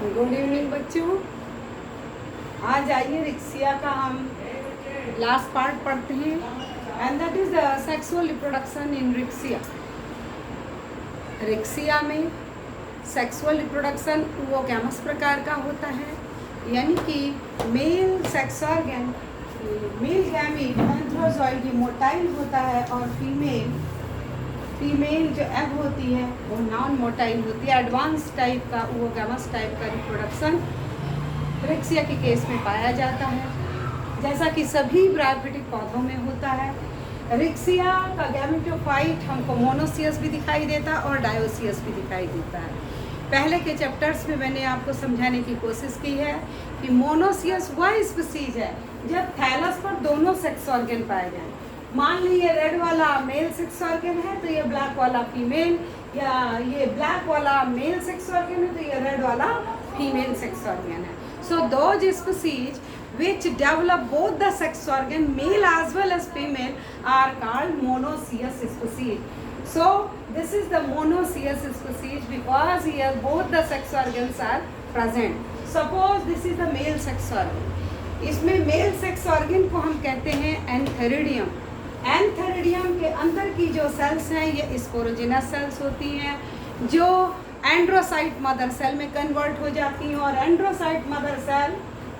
Good evening बच्चों। आज आइए रिक्सिया का हम लास्ट पार्ट पढ़ते हैं and that is the sexual reproduction in Riccia. Riccia में सेक्सुअल रिप्रोडक्शन वो गैमस प्रकार का होता है, यानी कि male sex organ, male gamete antherozoid motile होता है और फीमेल जो एग होती है वो नॉन मोटाइल होती है। एडवांस टाइप का वो गैमस टाइप का रिप्रोडक्शन रिक्सिया के केस में पाया जाता है, जैसा कि सभी ब्रायोफिटिक पौधों में होता है। रिक्सिया का गैमेटोफाइट हमको मोनोसियस भी दिखाई देता और डायोसियस भी दिखाई देता है। पहले के चैप्टर्स में मैंने आपको समझाने की कोशिश की है कि मोनोसियस वह स्पीसीज है जब थैलस पर दोनों सेक्स ऑर्गन पाए जाएं। मान लीजिए रेड वाला मेल सेक्स ऑर्गन है तो ये ब्लैक वाला फीमेल, या ये ब्लैक वाला मेल सेक्स ऑर्गन है तो ये रेड वाला फीमेल सेक्स ऑर्गन है। So those species which develop both the sex organ male as well as female are called monoecious species. So this is the monoecious species because here both the sex organs are present. Suppose this is the male sex organ. इसमें male sex organ को हम कहते हैं antheridium. Antheridium के अंदर की जो sales हैं ये स्पोरोजिनस सेल्स होती हैं जो एंड्रोसाइट मदर सेल में कन्वर्ट हो जाती हैं, और एंड्रोसाइट मदर सेल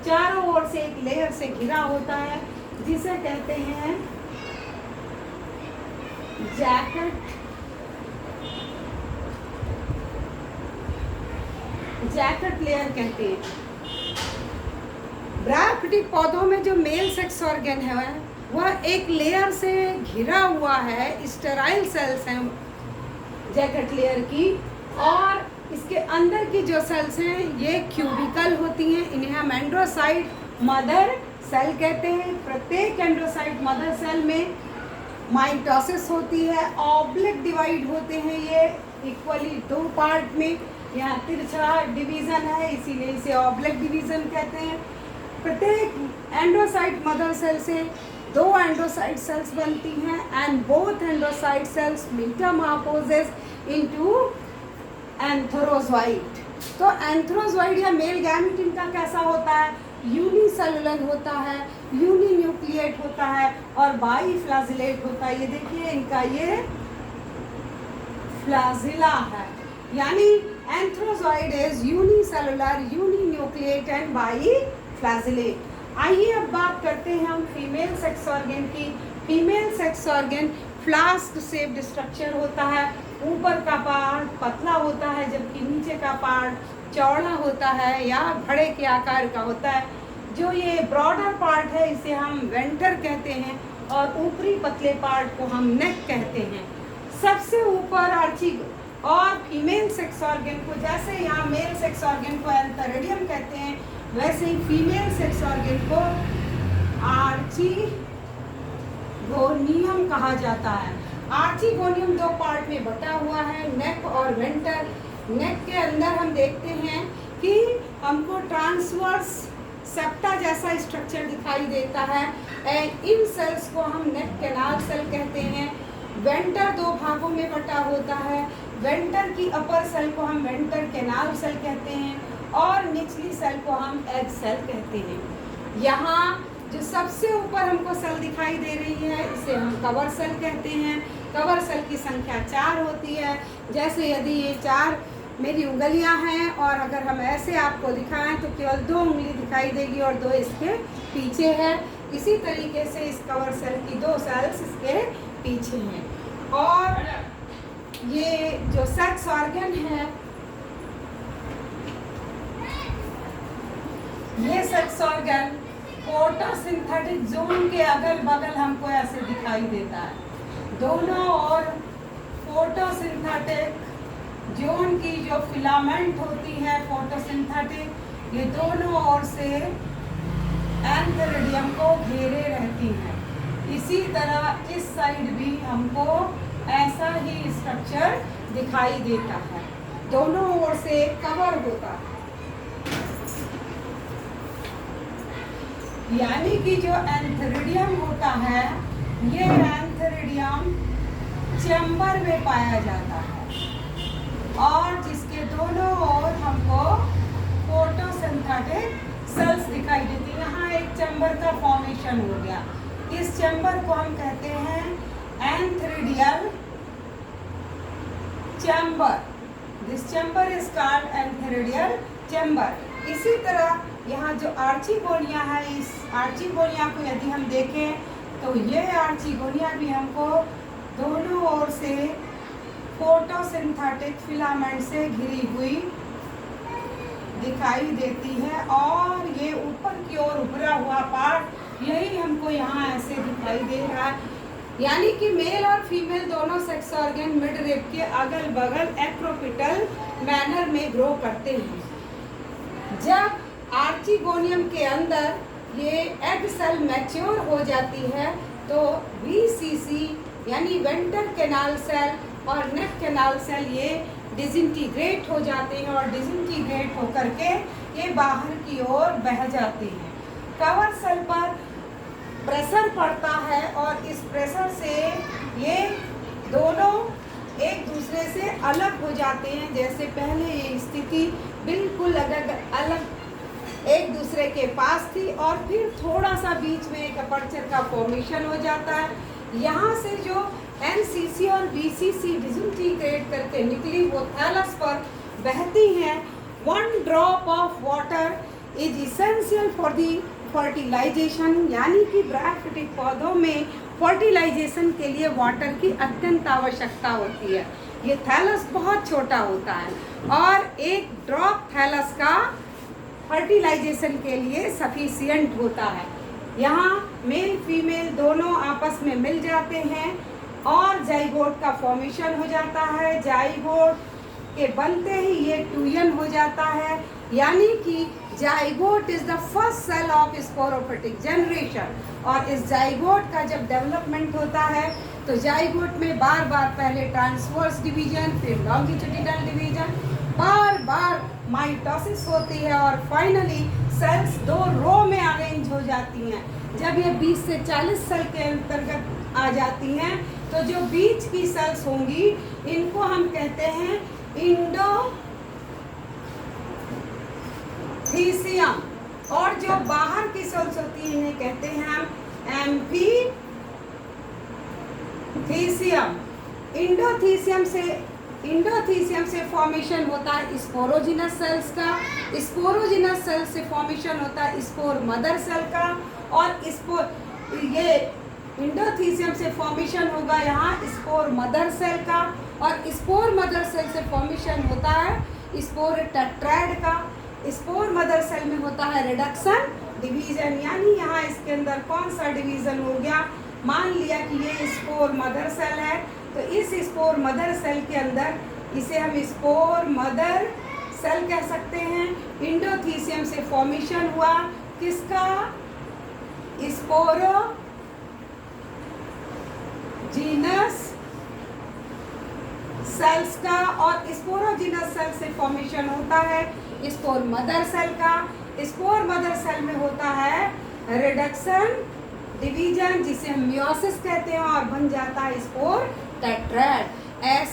चारों ओर से एक लेयर से घिरा होता है जिसे कहते हैं जैकेट लेयर कहते हैं। ब्रायोफिटिक पौधों में जो मेल सेक्स ऑर्गन है वह एक लेयर से घिरा हुआ है, स्टेराइल सेल्स हैं जैकेट लेयर की, और इसके अंदर की जो सेल्स हैं ये क्यूबिकल होती हैं। इन्हें हम एंड्रोसाइट मदर सेल कहते हैं। प्रत्येक एंड्रोसाइट मदर सेल में माइटोसिस होती है, ऑब्लिक डिवाइड होते हैं ये इक्वली दो पार्ट में। यहाँ तिरछा डिवीजन है इसीलिए इसे ऑब्लिक डिवीजन कहते हैं। प्रत्येक एंड्रोसाइट मदर सेल से दो एंड्रोसाइट सेल्स बनती हैं and both androcyte cells metamorphosis into antherozoid. तो एंथ्रोजॉइड या मेल गैमेट इनका कैसा होता है? यूनिसेलुलर होता है, यूनिन्यूक्लिएट होता है और बाईफ्लैजिलेट होता है। ये देखिए इनका ये फ्लैजिला है, यानी antherozoid is unicellular, uninucleate and biflagellate. आइए अब बात करते हैं हम फीमेल सेक्स ऑर्गन की। Female sex organ flask shaped structure होता है। ऊपर का पार्ट पतला होता है जबकि नीचे का पार्ट चौड़ा होता है या घड़े के आकार का होता है। जो ये ब्रॉडर पार्ट है इसे हम वेंटर कहते हैं और ऊपरी पतले पार्ट को हम नेक कहते हैं। सबसे ऊपर आर्ची और फीमेल सेक्स ऑर्गन को, जैसे यहाँ मेल सेक्स ऑर्गन को एंथेरिडियम कहते हैं, वैसे ही फीमेल सेक्स ऑर्गन को आर्चीगोनियम कहा जाता है। आर्चीगोनियम दो पार्ट में बटा हुआ है, नेक और वेंटर। नेक के अंदर हम देखते हैं कि हमको ट्रांसवर्स सेप्टा जैसा स्ट्रक्चर दिखाई देता है। इन सेल्स को हम नेक कैनाल सेल कहते हैं। वेंटर दो भागों में बटा होता है। वेंटर की अपर सेल को हम वेंटर कैनाल सेल कहते हैं और निचली सेल को हम एग सेल कहते हैं। यहाँ जो सबसे ऊपर हमको सेल दिखाई दे रही है इसे हम कवर सेल कहते हैं। कवर सेल की संख्या 4 होती है। जैसे यदि ये 4 मेरी उंगलियां हैं और अगर हम ऐसे आपको दिखाएं तो केवल 2 उंगली दिखाई देगी और 2 इसके पीछे है। इसी तरीके से इस कवर सेल की 2 सेल्स इसके पीछे हैं। और ये जो सेक्स ऑर्गन है, ये सेक्स ऑर्गन फोटोसिंथेटिक जोन के अगल बगल हमको ऐसे दिखाई देता है। दोनों ओर फोटोसिंथेटिक जोन की जो फिलामेंट होती है फोटोसिंथेटिक, ये दोनों ओर से एंथेरिडियम को घेरे रहती हैं। इसी तरह इस साइड भी हमको ऐसा ही स्ट्रक्चर दिखाई देता है, दोनों ओर से कवर होता है। यानी कि जो एंथेरिडियम होता है ये एंथेरिडियम चैम्बर में पाया जाता है और जिसके दोनों ओर हमको फोटोसिंथेटिक सेल्स दिखाई देती है। यहाँ एक चैम्बर का फॉर्मेशन हो गया। इस चैम्बर को हम कहते हैं antheridial chamber. This chamber is called antheridial chamber. इसी तरह यहाँ जो आर्चिगोनिया है, इस आर्चिगोनिया को यदि हम देखें तो ये आर्चिगोनिया भी हमको दोनों ओर से फोटोसिंथेटिक फिलामेंट से घिरी हुई दिखाई देती है, और ये ऊपर की ओर उभरा हुआ पार्ट यही हमको यहाँ ऐसे दिखाई दे रहा है। यानी कि मेल और फीमेल दोनों सेक्स ऑर्गन मिड रिब के अगल बगल एक्रोपिटल मैनर में ग्रो करते हैं। जब आर्चिगोनियम के अंदर ये एग सेल मैच्योर हो जाती है तो VCC यानी वेंट्रल कैनाल सेल और नेक कैनाल सेल ये डिसइंटीग्रेट हो जाते हैं, और डिसइंटीग्रेट होकर के ये बाहर की ओर बह जाते हैं। कवर सेल पर प्रेशर पड़ता है, और इस प्रेशर से ये दोनों एक दूसरे से अलग हो जाते हैं। जैसे पहले ये स्थिति बिल्कुल अलग एक दूसरे के पास थी, और फिर थोड़ा सा बीच में एक अपर्चर का फॉर्मेशन हो जाता है। यहाँ से जो NCC और VCC डिसइंटीग्रेट करके निकली वो थैलस पर बहती हैं। 1 drop of water is essential for the fertilisation, यानी कि ब्रायोफिटिक पौधों में फर्टिलाइजेशन के लिए वाटर की अत्यंत आवश्यकता होती है। ये थैलस बहुत छोटा होता है, और एक ड्रॉप थैलस का फर्टिलाइजेशन के लिए सफिशिएंट होता है। यहाँ मेल फीमेल दोनों आपस में मिल जाते हैं और जाइगोट का फॉर्मेशन हो जाता है। जाइगोट के बनते ही ये ट्यूयन हो जाता है, यानी कि zygote is the first cell of sporophytic generation. और इस जाइगोट का जब डेवलपमेंट होता है तो जाइगोट में बार बार पहले ट्रांसवर्स डिवीजन, फिर लॉन्गिट्यूडिनल डिवीजन, बार बार माइटोसिस होती है, और फाइनली सेल्स 2 रो में अरेंज हो जाती हैं। जब ये 20 से 40 सेल के अंतर्गत आ जाती हैं तो जो बीच की सेल्स होंगी इनको हम कहते हैं इंडोथीसियम, और जो बाहर की सेल्स होती हैं इन्हें कहते हैं हम एम्फीथीसियम। इंडोथीसियम से फॉर्मेशन होता है स्पोरोजिनस सेल्स का। स्पोरोजिनस सेल से फॉर्मेशन होता है स्पोर मदर सेल का, और ये इंडोथीसियम से फॉर्मेशन होगा यहाँ स्पोर मदर सेल का, और स्पोर मदर सेल से फॉर्मेशन होता है स्पोर टेट्राइड का। स्पोर मदर सेल में होता है रिडक्शन डिवीजन, यानी यहाँ इसके अंदर कौन सा डिवीजन हो गया, मान लिया कि ये स्पोर मदर सेल है, तो इस स्पोर मदर सेल के अंदर इसे हम स्पोर मदर सेल कह सकते हैं। इंडोथीसियम से फॉर्मेशन हुआ किसका, स्पोरोजिनस सेल्स का, और स्पोरोजिनस सेल से फॉर्मेशन होता है स्पोर मदर सेल का। स्पोर मदर सेल में होता है रिडक्शन डिवीजन, जिसे हम मियोसिस कहते हैं, और बन जाता है स्पोर टेट्राइड। एस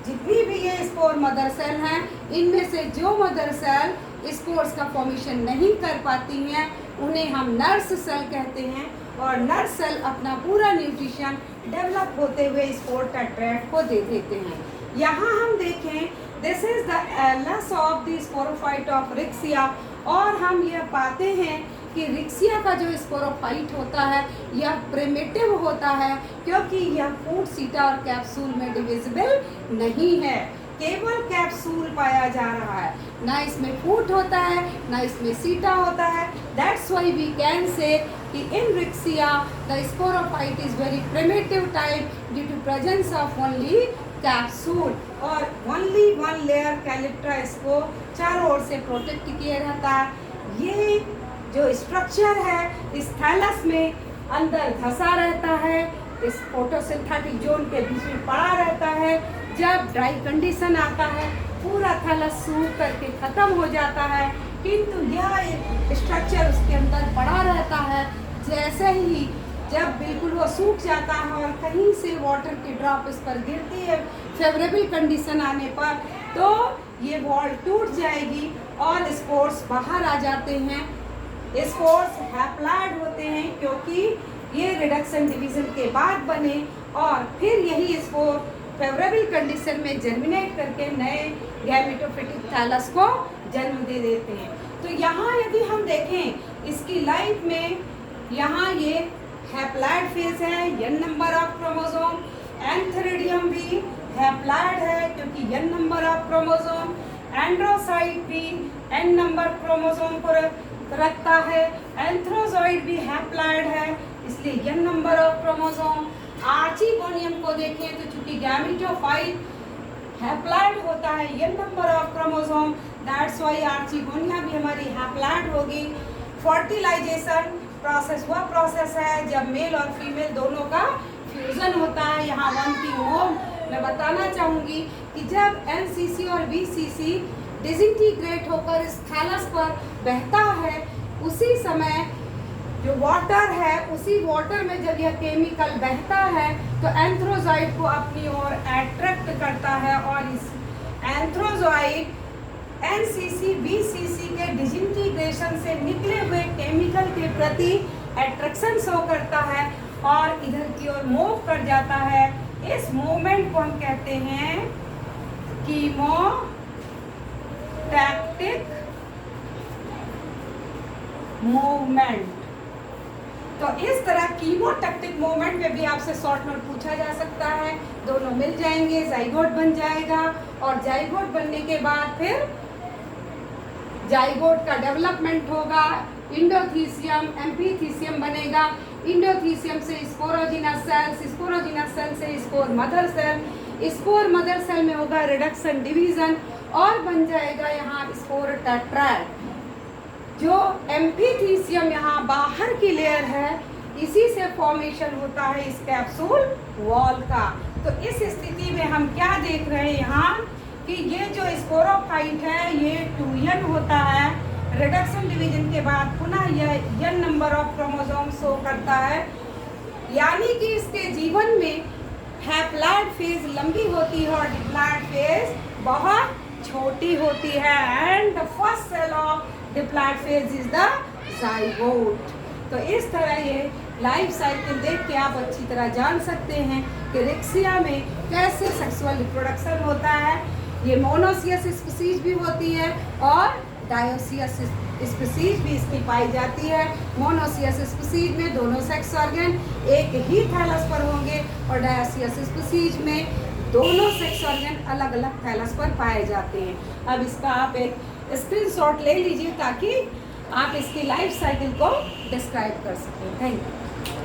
जितनी भी ये स्पोर मदर सेल हैं, इनमें से जो मदर सेल स्पोर्स का फॉर्मेशन नहीं कर पाती हैं उन्हें हम नर्स सेल कहते हैं, और नर्स सेल अपना पूरा न्यूट्रिशन डेवलप होते हुए स्पोर टेट्राइड को दे देते हैं। यहाँ हम देखें this is the LS of the sporophyte of Riccia, और हम यह पाते हैं कि रिक्सिया का जो स्पोरोफाइट होता है यह प्रिमिटिव होता है, क्योंकि यह फूट, सीटा और कैप्सूल में डिविजिबल नहीं है, केवल कैप्सूल पाया जा रहा है। ना इसमें फूट होता है ना इसमें सीटा होता है। That's why we can say कि in Riccia the sporophyte is very primitive type due to presence of only capsule, और ओनली 1 लेयर कैलिप्ट्रा इसको चारों ओर से प्रोटेक्ट किए रहता है। ये जो स्ट्रक्चर है इस थैलस में अंदर धंसा रहता है, इस फोटोसिंथेटिक जोन के बीच में पड़ा रहता है। जब ड्राई कंडीशन आता है पूरा थैलस सूख करके ख़त्म हो जाता है, किंतु यह स्ट्रक्चर उसके अंदर पड़ा रहता है। जैसे ही जब बिल्कुल वो सूख जाता है और कहीं से वाटर की ड्रॉप इस पर गिरती है फेवरेबल कंडीशन आने पर, तो ये वॉल टूट जाएगी और स्पोर्स बाहर आ जाते हैं। स्पोर्स हैप्लॉइड होते हैं क्योंकि ये रिडक्शन डिवीजन के बाद बने और फिर यही स्पोर फेवरेबल कंडीशन में जर्मिनेट करके नए गैमेटोफिटिक थैलस को जन्म दे देते हैं। तो यहाँ यदि हम देखें इसकी लाइफ में, यहाँ ये हैप्लॉइड फेज है, n number of chromosome, antheridium भी हैप्लॉइड है क्योंकि n नंबर ऑफ क्रोमोसोम, एंड्रोसाइट भी n नंबर क्रोमोसोम को रखता है, एंथ्रोजॉइड भी हैप्लॉइड है इसलिए n number of chromosome. Archegonium को देखें तो चूंकि गैमेटोफाइट हैप्लॉइड होता है n number of chromosome, that's why archegonia भी हमारी हैप्लॉइड होगी। फर्टिलाइजेशन प्रोसेस वह प्रोसेस है जब मेल और फीमेल दोनों का फ्यूजन होता है। यहाँ वन थिंग मोर मैं बताना चाहूँगी कि जब एनसीसी और बीसीसी डिसइंटीग्रेट होकर इस थैलस पर बहता है, उसी समय जो वाटर है, उसी वाटर में जब यह केमिकल बहता है तो एंथ्रोजॉइड को अपनी ओर अट्रैक्ट करता है और इस एंथ्रोजॉइड एनसीसी बीसीसी के डिसइंटीग्रेशन से निकले हुए केमिकल के प्रति अट्रैक्शन शो करता है और इधर की ओर मूव कर जाता है। इस मूवमेंट को हम कहते हैं कीमोटैक्टिक मूवमेंट। तो इस तरह कीमोटैक्टिक मूवमेंट में भी आपसे शॉर्ट नोट पूछा जा सकता है। दोनों मिल जाएंगे, जाइगोट बन जाएगा और जाइगोट बनने के बाद फिर जाइगोट का डेवलपमेंट होगा, इंडोथीसियम एम्पीथीसियम बनेगा, इंडोथीसियम से स्पोरोजिनस सेल, स्पोरोजिनस सेल से spore mother cell, spore mother cell में होगा रिडक्शन डिवीजन और बन जाएगा यहाँ स्पोर टेट्राड। जो एम्पीथीसियम यहाँ बाहर की लेयर है, इसी से फॉर्मेशन होता है इस कैप्सूल वॉल का। तो इस स्थिति में हम क्या देख रहे हैं यहाँ कि ये जो स्पोरोफाइट है ये 2n होता है, रिडक्शन डिवीजन के बाद पुनः यह n number of chromosome show करता है, यानी कि इसके जीवन में हैप्लॉइड फेज लंबी होती है और डिप्लॉइड फेज बहुत छोटी होती है। And the first cell of diploid phase is the zygote. तो इस तरह ये लाइफ साइकिल देख के आप अच्छी तरह जान सकते हैं कि रिक्सिया में कैसे सेक्सुअल रिप्रोडक्शन होता है। ये मोनोसियस स्पीसीज भी होती है और डायोसियस स्पीसीज भी इसकी पाई जाती है। मोनोसियस स्पीसीज में दोनों सेक्स ऑर्गन एक ही थैलस पर होंगे और डायोसियस स्पीसीज में दोनों सेक्स ऑर्गन अलग अलग थैलस पर पाए जाते हैं। अब इसका आप एक स्क्रीनशॉट ले लीजिए ताकि आप इसकी लाइफ साइकिल को डिस्क्राइब कर सकें। Thank you.